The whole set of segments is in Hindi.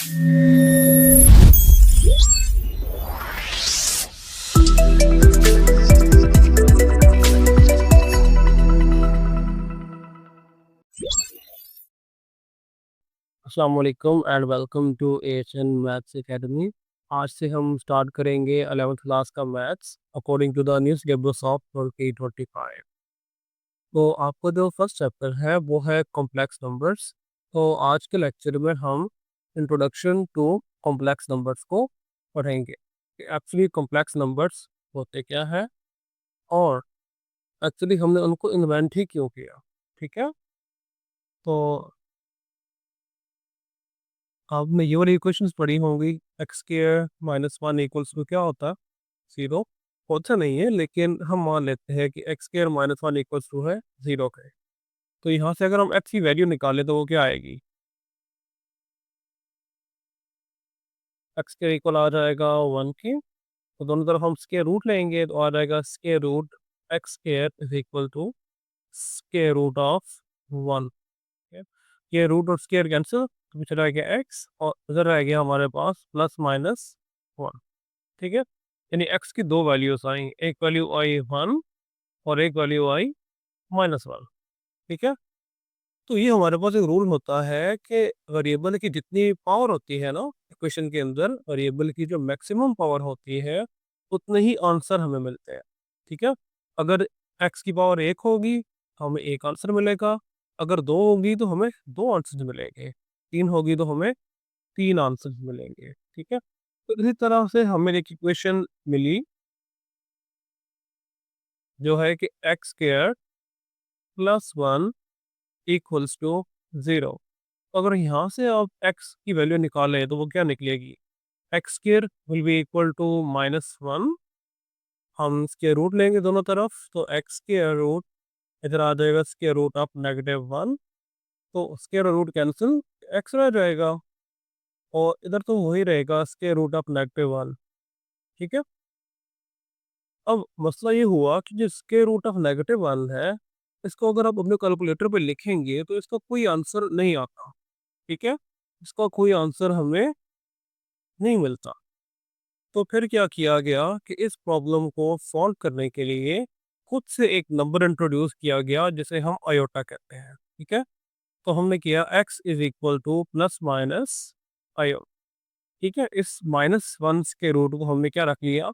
अस्सलाम वालेकुम and welcome to Asian Maths Academy. आज से हम स्टार्ट करेंगे 11th क्लास का maths according to the new syllabus of 2025। तो आपका जो फर्स्ट चैप्टर है वो है कॉम्प्लेक्स नंबर्स। तो आज के लेक्चर में हम इंट्रोडक्शन टू कॉम्प्लेक्स नंबर्स को पढ़ेंगे कि एक्चुअली कॉम्प्लेक्स नंबर्स होते क्या है और एक्चुअली हमने उनको इन्वेंट ही क्यों किया। ठीक है, तो आपने ये वाली इक्वेशंस पढ़ी होंगी। X square minus one equals to क्या होता है? जीरो। होता नहीं है, लेकिन हम मान लेते हैं कि x square minus one equals to है जीरो के। तो यहाँ से अगर हम एक्स की वैल्यू निकालें तो वो क्या आएगी? एक्स स्क्वायर इक्वल आ जाएगा वन के। तो दोनों तरफ हम स्क्वायर रूट लेंगे तो आ जाएगा square root x square is equal to square root of one. ये रूट और स्क्वायर कैंसिल, तो पीछे रह गया एक्स और उधर रह गया हमारे पास प्लस माइनस वन। ठीक है, यानी x की दो वैल्यूज आई, एक वैल्यू आई वन और एक वैल्यू आई माइनस वन। ठीक है, तो ये हमारे पास एक रूल होता है कि वेरिएबल की जितनी पावर होती है ना इक्वेशन के अंदर, वेरिएबल की जो मैक्सिमम पावर होती है उतने ही आंसर हमें मिलते हैं। ठीक है, अगर x की पावर एक होगी तो हमें एक आंसर मिलेगा, अगर दो होगी तो हमें दो आंसर मिलेंगे, तीन होगी तो हमें तीन आंसर मिलेंगे। ठीक है, तो इसी तरह से हमें एक इक्वेशन मिली जो है कि x square plus one equals to zero. अगर यहाँ से आप x की वैल्यू निकालें तो वो क्या निकलेगी? X square will be equal to minus one. हम स्क्वायर रूट लेंगे दोनों तरफ, तो एक्स स्क्वायर रूट इधर आ जाएगा square root of negative one. तो स्क्वायर रूट कैंसिल, एक्स रह जाएगा और इधर तो वही रहेगा square root of negative one. ठीक है, अब मसला ये हुआ कि जो square root of negative one है, इसको अगर आप अपने कैलकुलेटर पे लिखेंगे तो इसका कोई आंसर नहीं आता। ठीक है, इसका कोई आंसर हमें नहीं मिलता। तो फिर क्या किया गया कि इस प्रॉब्लम को सॉल्व करने के लिए खुद से एक नंबर इंट्रोड्यूस किया गया जिसे हम आयोटा कहते हैं। ठीक है, तो हमने किया x is equal two plus minus आयो। ठीक है, इस माइनस वन के रूट को हमने क्या रख लिया?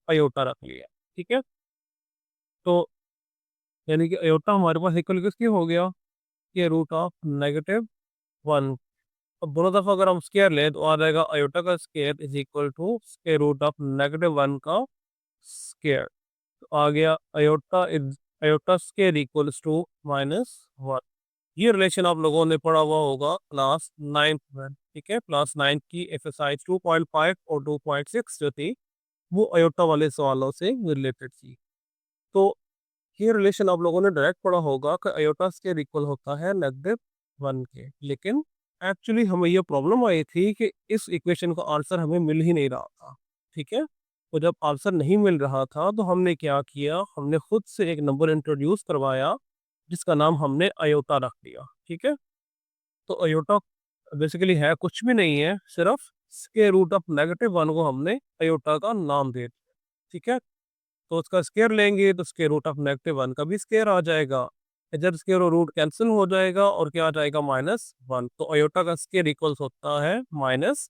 आयोटा रख लिया। ठीक है, तो यानी कि आयोटा हमारे पास इक्वल किसके हो गया? ये रूट ऑफ नेगेटिव वन। अब दोनों तरफ अगर हम स्क्वायर लें तो आ जाएगा आयोटा का square is equal to square root of negative one का स्क्वायर। तो आ गया iota square equals to minus one. ये रिलेशन आप लोगों ने पढ़ा हुआ होगा क्लास नाइन्थ में। ठीक है, क्लास नाइन्थ की एक्सरसाइज 2.5 और 2.6 जो थी वो आयोटा वाले सवालों से रिलेटेड थी। तो ये रिलेशन आप लोगों ने डायरेक्ट पढ़ा होगा कि आयोटा स्क्वायर इक्वल होता है नेगेटिव वन के, लेकिन एक्चुअली हमें ये प्रॉब्लम आई थी कि इस इक्वेशन का आंसर हमें मिल ही नहीं रहा था। ठीक है, तो जब आंसर नहीं मिल रहा था तो हमने क्या किया, हमने खुद से एक नंबर इंट्रोड्यूस करवाया जिसका नाम हमने आयोटा रख दिया। ठीक है, तो आयोटा बेसिकली है कुछ भी नहीं है, सिर्फ square root of negative one को हमने आयोटा का नाम दे दिया। ठीक है, तो उसका स्क्वायर लेंगे तो square root of negative one का भी स्क्वायर आ जाएगा, इधर स्क्वायर और रूट कैंसिल हो जाएगा और क्या आ जाएगा? Minus one. तो अयोटा का स्क्वायर इक्वल्स होता है माइनस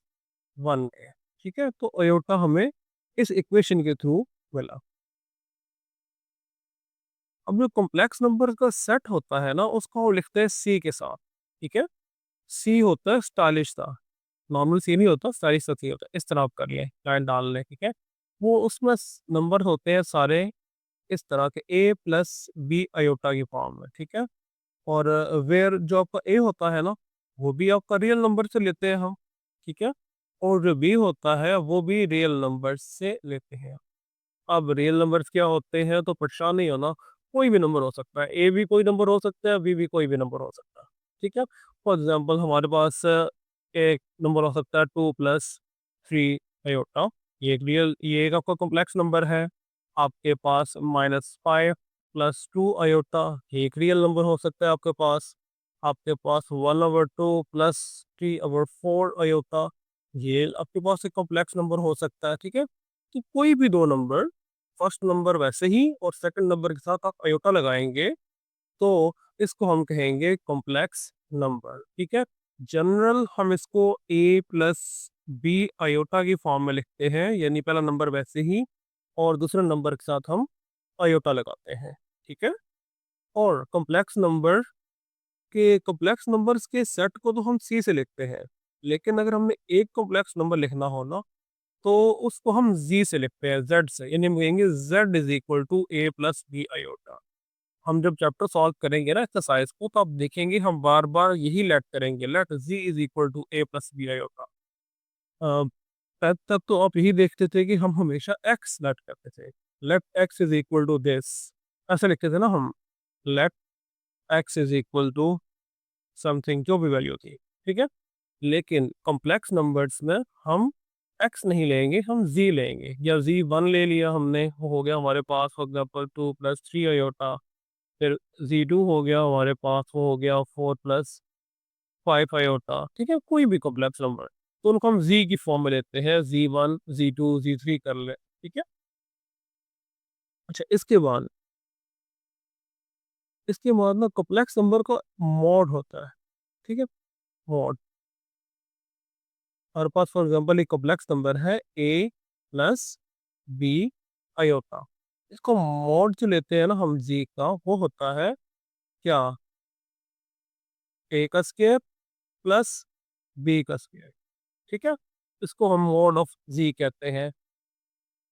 वन के। ठीक है, तो अयोटा हमें इस इक्वेशन के थ्रू मिला। अब जो कॉम्प्लेक्स नंबर का सेट होता है ना उसको हम लिखते हैं सी के साथ। ठीक है, सी होता है स्टाइलिश सा, नॉर्मल सी नहीं होता, स्टाइलिश सा सी होता है। इस तरह आप कर लें, लाइन डाल लें। ठीक है, वो उसमें नंबर होते हैं सारे इस तरह के ए प्लस बी अयोटा की फॉर्म में। ठीक है, और वेयर जो आपका ए होता है ना वो भी आपका रियल नंबर से लेते हैं हम। ठीक है, और जो बी होता है वो भी रियल नंबर से लेते हैं। अब रियल नंबर्स क्या होते हैं तो परेशान नहीं होना, कोई भी नंबर हो सकता है, ए भी कोई नंबर हो सकता है, बी भी कोई भी नंबर हो सकता है। ठीक है, फॉर एग्जाम्पल हमारे पास एक नंबर हो सकता है टू प्लस थ्री अयोटा, ये एक आपका कॉम्प्लेक्स नंबर है। आपके पास minus five plus two iota, ये एक रियल नंबर हो सकता है आपके पास। आपके पास one over two plus three over four iota, ये आपके पास एक कॉम्प्लेक्स नंबर हो सकता है, ठीक है। तो कोई भी दो नंबर, फर्स्ट नंबर वैसे ही और सेकंड नंबर के साथ आप अयोटा लगाएंगे तो इसको हम कहेंगे कॉम्प्लेक्स नंबर, ठीक है। जनरल हम इसको ए प्लस बी अयोटा की फॉर्म में लिखते हैं, यानी पहला नंबर वैसे ही और दूसरे नंबर के साथ हम अयोटा लगाते हैं, ठीक है। और कॉम्प्लेक्स नंबर्स के सेट को तो हम सी से लिखते हैं, लेकिन अगर हमने एक कॉम्प्लेक्स नंबर लिखना हो ना तो उसको हम जी से लिखते हैं, जेड से, यानी हम कहेंगे z is equal to a plus b iota. हम जब चैप्टर सॉल्व करेंगे ना एक्सरसाइज को, तो आप देखेंगे हम बार बार यही लेट करेंगे, let z is equal to a plus b iota. तब तक तो आप यही देखते थे कि हम हमेशा एक्स लेट करते थे, let x is equal to this, ऐसे लिखते थे ना हम, let x is equal to something, जो भी वैल्यू थी, ठीक है। लेकिन कॉम्प्लेक्स नंबर्स में हम एक्स नहीं लेंगे, हम जी लेंगे, या जी वन ले लिया हमने, वो हो गया हमारे पास फॉर एग्जाम्पल 2 + 3 अयोटा। फिर जी टू हो गया हमारे पास, वो हो गया 4 + 5 अयोटा, ठीक है। कोई भी कॉम्प्लेक्स नंबर तो उनको हम जी की फॉर्म में लेते हैं, जी 1 जी 2 जी 3 कर ले, ठीक है। अच्छा, इसके बाद ना कॉम्प्लेक्स नंबर का मॉड होता है, ठीक है। मॉड, हमारे पास फॉर एग्जांपल एक कॉम्प्लेक्स नंबर है ए प्लस बी अयोटा। इसको मॉड जो लेते हैं ना हम जी का, वो होता है क्या, ए का स्क्वायर प्लस बी का स्क्वायर, ठीक है। इसको हम मॉड ऑफ जी कहते हैं।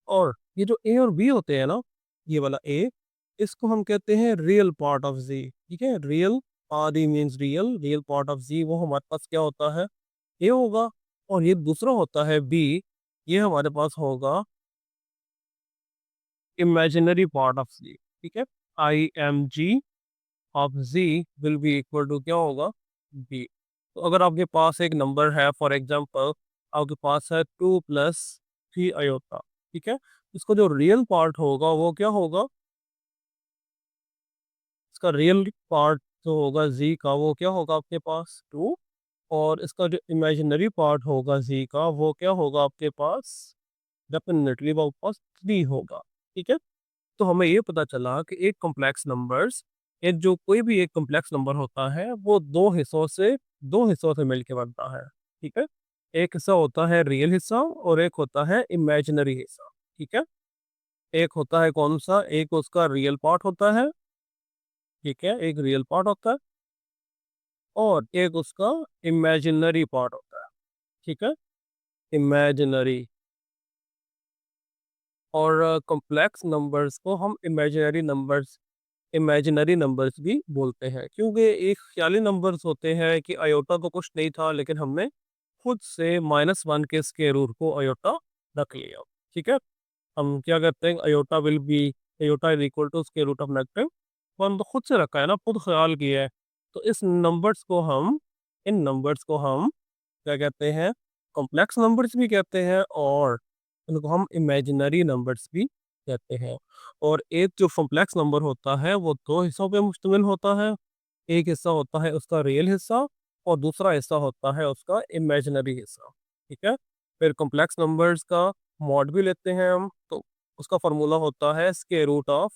और ये जो ए और बी होते हैं ना, ये वाला ए, इसको हम कहते हैं रियल पार्ट ऑफ जी, ठीक है। Real, R E means real, real part of G वो हमारे पास क्या होता है, ए होगा। और ये दूसरा होता है बी, ये हमारे पास होगा इमेजिनरी पार्ट ऑफ जी, ठीक है। I M z of z will be equal to क्या होगा, बी। तो अगर आपके पास एक नंबर है, फॉर एग्जांपल आपके पास है 2 + 3 अयोटा, ठीक है। इसका जो रियल पार्ट होगा वो क्या होगा, इसका रियल पार्ट जो होगा जी का वो क्या होगा आपके पास 2, और इसका जो इमेजिनरी पार्ट होगा जी का वो क्या होगा आपके पास, डेफिनेटली वो आपके पास 3 होगा, ठीक है। तो हमें ये पता चला कि एक जो कोई भी एक कॉम्प्लेक्स नंबर होता है वो दो हिस्सों से मिलकर बनता है, ठीक है। एक हिस्सा होता है रियल हिस्सा और एक होता है इमेजिनरी हिस्सा, ठीक है। एक होता है कौन सा, एक उसका रियल पार्ट होता है, ठीक है, एक रियल पार्ट होता है, और एक उसका इमेजिनरी पार्ट होता है, ठीक है, इमेजिनरी। और कॉम्प्लेक्स नंबर्स को हम इमेजिनरी नंबर्स भी बोलते हैं, क्योंकि एक ख्याली नंबर्स होते हैं कि अयोटा तो कुछ नहीं था, लेकिन हमने खुद से -1 के स्क्वायर रूट को अयोटा रख लिया, ठीक है। हम क्या करते हैं, iota is equal to square root of -1, तो खुद से रखा है ना, खुद ख्याल किया है। तो इन नंबर्स को हम क्या कहते हैं, कॉम्प्लेक्स नंबर्स भी कहते हैं, और उनको हम इमेजिनरी नंबर्स भी कहते हैं। और एक जो कॉम्प्लेक्स नंबर होता है वो दो हिस्सों पे मुश्तमिल होता है, एक हिस्सा होता है उसका रियल हिस्सा और दूसरा हिस्सा होता है उसका इमेजिनरी हिस्सा, ठीक है। फिर कॉम्प्लेक्स नंबर्स का मॉड भी लेते हैं हम, तो उसका फार्मूला होता है स्क्वायर रूट ऑफ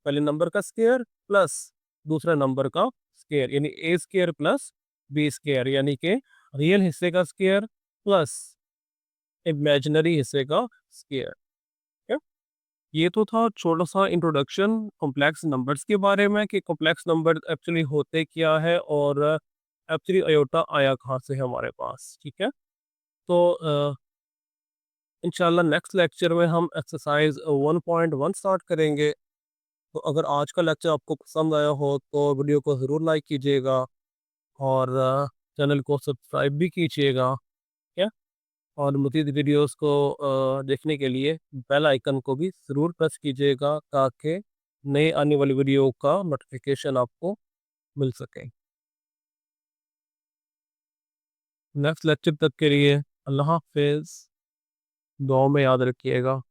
पहले नंबर का स्क्वायर प्लस दूसरे नंबर का स्क्वायर, यानी ए स्क्वायर प्लस बी स्क्वायर, यानी कि रियल हिस्से का स्क्वायर प्लस इमेजिनरी हिस्से का स्क्वायर, ठीक है। ये तो था छोटा सा इंट्रोडक्शन कॉम्प्लेक्स नंबर्स के बारे में, कि कॉम्प्लेक्स नंबर एक्चुअली होते क्या है और एक्चुअली अयोटा आया कहाँ से है हमारे पास, ठीक है। तो इंशाल्लाह नेक्स्ट लेक्चर में हम एक्सरसाइज 1.1 स्टार्ट करेंगे। तो अगर आज का लेक्चर आपको पसंद आया हो तो वीडियो को ज़रूर लाइक कीजिएगा, और चैनल को सब्सक्राइब भी कीजिएगा, ठीक है। और मज़ीद वीडियोस को देखने के लिए बेल आइकन को भी ज़रूर प्रेस कीजिएगा, ताकि नए आने वाली वीडियो का नोटिफिकेशन आपको मिल सके। नेक्स्ट लेक्चर तक के लिए अल्लाह हाफिज़, दुआ में याद रखिएगा।